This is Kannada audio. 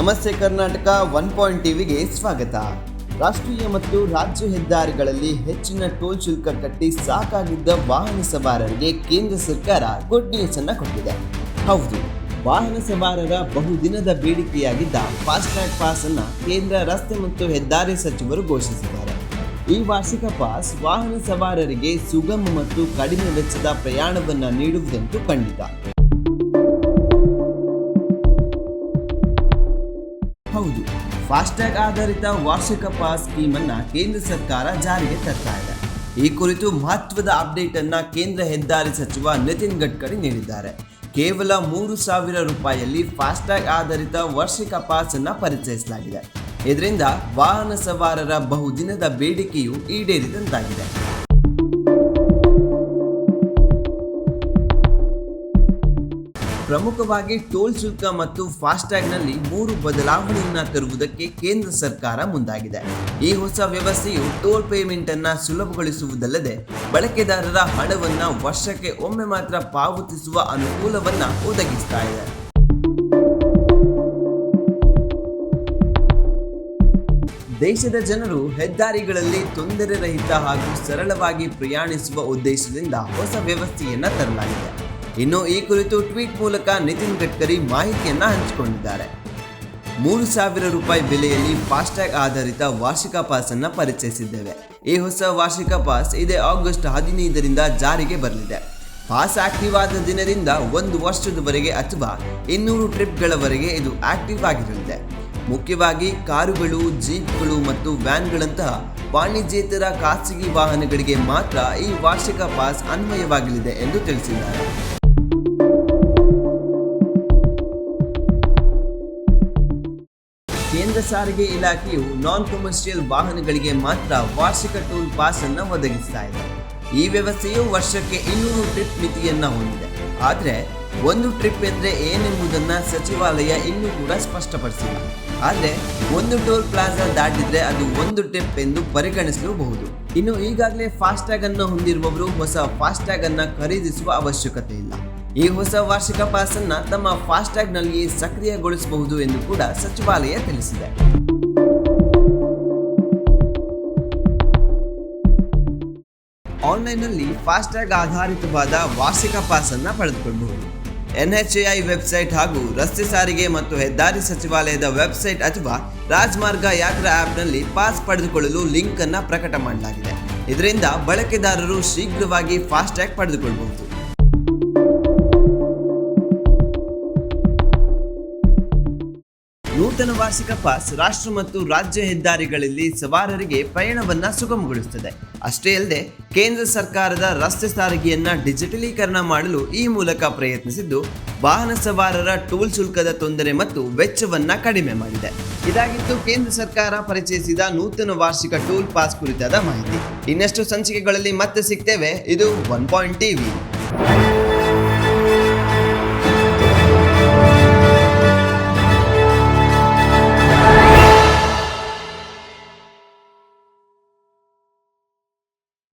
ನಮಸ್ತೆ ಕರ್ನಾಟಕ 1 ಟಿವಿಗೆ ಸ್ವಾಗತ. ರಾಷ್ಟ್ರೀಯ ಮತ್ತು ರಾಜ್ಯ ಹೆದ್ದಾರಿಗಳಲ್ಲಿ ಹೆಚ್ಚಿನ ಟೋಲ್ ಶುಲ್ಕ ಕಟ್ಟಿ ಸಾಕಾಗಿದ್ದ ವಾಹನ ಸವಾರರಿಗೆ ಕೇಂದ್ರ ಸರ್ಕಾರ ಗುಡ್ ನ್ಯೂಸ್ ಅನ್ನು ಕೊಟ್ಟಿದೆ. ಹೌದು, ವಾಹನ ಸವಾರರ ಬಹುದಿನದ ಬೇಡಿಕೆಯಾಗಿದ್ದ ಫಾಸ್ಟ್ಯಾಗ್ ಪಾಸ್ ಅನ್ನು ಕೇಂದ್ರ ರಸ್ತೆ ಮತ್ತು ಹೆದ್ದಾರಿ ಸಚಿವರು ಘೋಷಿಸಿದ್ದಾರೆ. ಈ ವಾರ್ಷಿಕ ಪಾಸ್ ವಾಹನ ಸವಾರರಿಗೆ ಸುಗಮ ಮತ್ತು ಕಡಿಮೆ ವೆಚ್ಚದ ಪ್ರಯಾಣವನ್ನು ನೀಡುವುದಂತೂ ಖಂಡಿತ. ಹೌದು, ಫಾಸ್ಟ್ಯಾಗ್ ಆಧಾರಿತ ವಾರ್ಷಿಕ ಪಾಸ್ ಸ್ಕೀಮ್ ಅನ್ನ ಕೇಂದ್ರ ಸರ್ಕಾರ ಜಾರಿಗೆ ತರ್ತಾ ಇದೆ. ಈ ಕುರಿತು ಮಹತ್ವದ ಅಪ್ಡೇಟ್ ಅನ್ನ ಕೇಂದ್ರ ಹೆದ್ದಾರಿ ಸಚಿವ ನಿತಿನ್ ಗಡ್ಕರಿ ನೀಡಿದ್ದಾರೆ. ಕೇವಲ 3,000 ರೂಪಾಯಿಯಲ್ಲಿ ಫಾಸ್ಟ್ಯಾಗ್ ಆಧಾರಿತ ವಾರ್ಷಿಕ ಪಾಸ್ ಅನ್ನ ಪರಿಚಯಿಸಲಾಗಿದೆ. ಇದರಿಂದ ವಾಹನ ಸವಾರರ ಬಹುದಿನದ ಬೇಡಿಕೆಯು ಈಡೇರಿದಂತಾಗಿದೆ. ಪ್ರಮುಖವಾಗಿ ಟೋಲ್ ಶುಲ್ಕ ಮತ್ತು ಫಾಸ್ಟ್ಯಾಗ್ನಲ್ಲಿ 3 ಬದಲಾವಣೆಯನ್ನು ತರುವುದಕ್ಕೆ ಕೇಂದ್ರ ಸರ್ಕಾರ ಮುಂದಾಗಿದೆ. ಈ ಹೊಸ ವ್ಯವಸ್ಥೆಯು ಟೋಲ್ ಪೇಮೆಂಟ್ ಅನ್ನು ಸುಲಭಗೊಳಿಸುವುದಲ್ಲದೆ ಬಳಕೆದಾರರ ಹಣವನ್ನು ವರ್ಷಕ್ಕೆ ಒಮ್ಮೆ ಮಾತ್ರ ಪಾವತಿಸುವ ಅನುಕೂಲವನ್ನು ಒದಗಿಸ್ತಾ ಇದೆ. ದೇಶದ ಜನರು ಹೆದ್ದಾರಿಗಳಲ್ಲಿ ತೊಂದರೆ ರಹಿತ ಹಾಗೂ ಸರಳವಾಗಿ ಪ್ರಯಾಣಿಸುವ ಉದ್ದೇಶದಿಂದ ಹೊಸ ವ್ಯವಸ್ಥೆಯನ್ನು ತರಲಾಗಿದೆ. ಇನ್ನು ಈ ಕುರಿತು ಟ್ವೀಟ್ ಮೂಲಕ ನಿತಿನ್ ಗಡ್ಕರಿ ಮಾಹಿತಿಯನ್ನು ಹಂಚಿಕೊಂಡಿದ್ದಾರೆ. 3,000 ರೂಪಾಯಿ ಬೆಲೆಯಲ್ಲಿ ಫಾಸ್ಟ್ಯಾಗ್ ಆಧಾರಿತ ವಾರ್ಷಿಕ ಪಾಸ್ ಅನ್ನು ಪರಿಚಯಿಸಿದ್ದೇವೆ. ಈ ಹೊಸ ವಾರ್ಷಿಕ ಪಾಸ್ ಇದೇ ಆಗಸ್ಟ್ 15ರಿಂದ ಜಾರಿಗೆ ಬರಲಿದೆ. ಪಾಸ್ ಆಕ್ಟಿವ್ ಆದ ದಿನದಿಂದ 1 ವರ್ಷದವರೆಗೆ ಅಥವಾ 200 ಟ್ರಿಪ್ಗಳವರೆಗೆ ಇದು ಆಕ್ಟಿವ್ ಆಗಿರಲಿದೆ. ಮುಖ್ಯವಾಗಿ ಕಾರುಗಳು, ಜೀಪ್ಗಳು ಮತ್ತು ವ್ಯಾನ್ಗಳಂತಹ ವಾಣಿಜ್ಯೇತರ ಖಾಸಗಿ ವಾಹನಗಳಿಗೆ ಮಾತ್ರ ಈ ವಾರ್ಷಿಕ ಪಾಸ್ ಅನ್ವಯವಾಗಲಿದೆ ಎಂದು ತಿಳಿಸಿದ್ದಾರೆ. ಕೇಂದ್ರ ಸಾರಿಗೆ ಇಲಾಖೆಯು ನಾನ್ ಕಮರ್ಷಿಯಲ್ ವಾಹನಗಳಿಗೆ ಮಾತ್ರ ವಾರ್ಷಿಕ ಟೋಲ್ ಪಾಸ್ ಅನ್ನು ಒದಗಿಸ್ತಾ ಇದೆ. ಈ ವ್ಯವಸ್ಥೆಯು ವರ್ಷಕ್ಕೆ 200 ಟ್ರಿಪ್ ಮಿತಿಯನ್ನ ಹೊಂದಿದೆ. ಆದರೆ 1 ಟ್ರಿಪ್ ಎಂದರೆ ಏನೆಂಬುದನ್ನು ಸಚಿವಾಲಯ ಇನ್ನೂ ಕೂಡ ಸ್ಪಷ್ಟಪಡಿಸಿಲ್ಲ. ಆದರೆ 1 ಟೋಲ್ ಪ್ಲಾಜಾ ದಾಟಿದ್ರೆ ಅದು 1 ಟ್ರಿಪ್ ಎಂದು ಪರಿಗಣಿಸಲೂಬಹುದು. ಇನ್ನು ಈಗಾಗಲೇ ಫಾಸ್ಟ್ಯಾಗ್ ಅನ್ನು ಹೊಂದಿರುವವರು ಹೊಸ ಫಾಸ್ಟ್ಯಾಗ್ ಅನ್ನು ಖರೀದಿಸುವ ಅವಶ್ಯಕತೆ ಇಲ್ಲ. ಈ ಹೊಸ ವಾರ್ಷಿಕ ಪಾಸ್ ಅನ್ನು ತಮ್ಮ ಫಾಸ್ಟ್ಯಾಗ್ ನಲ್ಲಿಯೇ ಸಕ್ರಿಯಗೊಳಿಸಬಹುದು ಎಂದು ಕೂಡ ಸಚಿವಾಲಯ ತಿಳಿಸಿದೆ. ಆನ್ಲೈನ್ನಲ್ಲಿ ಫಾಸ್ಟ್ಯಾಗ್ ಆಧಾರಿತವಾದ ವಾರ್ಷಿಕ ಪಾಸ್ ಅನ್ನು ಪಡೆದುಕೊಳ್ಳಬಹುದು. NHAI ವೆಬ್ಸೈಟ್ ಹಾಗೂ ರಸ್ತೆ ಸಾರಿಗೆ ಮತ್ತು ಹೆದ್ದಾರಿ ಸಚಿವಾಲಯದ ವೆಬ್ಸೈಟ್ ಅಥವಾ ರಾಜಮಾರ್ಗ ಯಾತ್ರಾ ಆ್ಯಪ್ನಲ್ಲಿ ಪಾಸ್ ಪಡೆದುಕೊಳ್ಳಲು ಲಿಂಕ್ ಅನ್ನು ಪ್ರಕಟ ಮಾಡಲಾಗಿದೆ. ಇದರಿಂದ ಬಳಕೆದಾರರು ಶೀಘ್ರವಾಗಿ ಫಾಸ್ಟ್ಯಾಗ್ ಪಡೆದುಕೊಳ್ಳಬಹುದು. ನೂತನ ವಾರ್ಷಿಕ ಪಾಸ್ ರಾಷ್ಟ್ರ ಮತ್ತು ರಾಜ್ಯ ಹೆದ್ದಾರಿಗಳಲ್ಲಿ ಸವಾರರಿಗೆ ಪ್ರಯಾಣವನ್ನು ಸುಗಮಗೊಳಿಸುತ್ತದೆ. ಅಷ್ಟೇ ಅಲ್ಲದೆ ಕೇಂದ್ರ ಸರ್ಕಾರದ ರಸ್ತೆ ಸಾರಿಗೆಯನ್ನ ಡಿಜಿಟಲೀಕರಣ ಮಾಡಲು ಈ ಮೂಲಕ ಪ್ರಯತ್ನಿಸಿದ್ದು ವಾಹನ ಸವಾರರ ಟೋಲ್ ಶುಲ್ಕದ ತೊಂದರೆ ಮತ್ತು ವೆಚ್ಚವನ್ನ ಕಡಿಮೆ ಮಾಡಿದೆ. ಇದಾಗಿತ್ತು ಕೇಂದ್ರ ಸರ್ಕಾರ ಪರಿಚಯಿಸಿದ ನೂತನ ವಾರ್ಷಿಕ ಟೋಲ್ ಪಾಸ್ ಕುರಿತಾದ ಮಾಹಿತಿ. ಇನ್ನಷ್ಟು ಸಂಚಿಕೆಗಳಲ್ಲಿ ಮತ್ತೆ ಸಿಗ್ತೇವೆ. ಇದು 1 TV.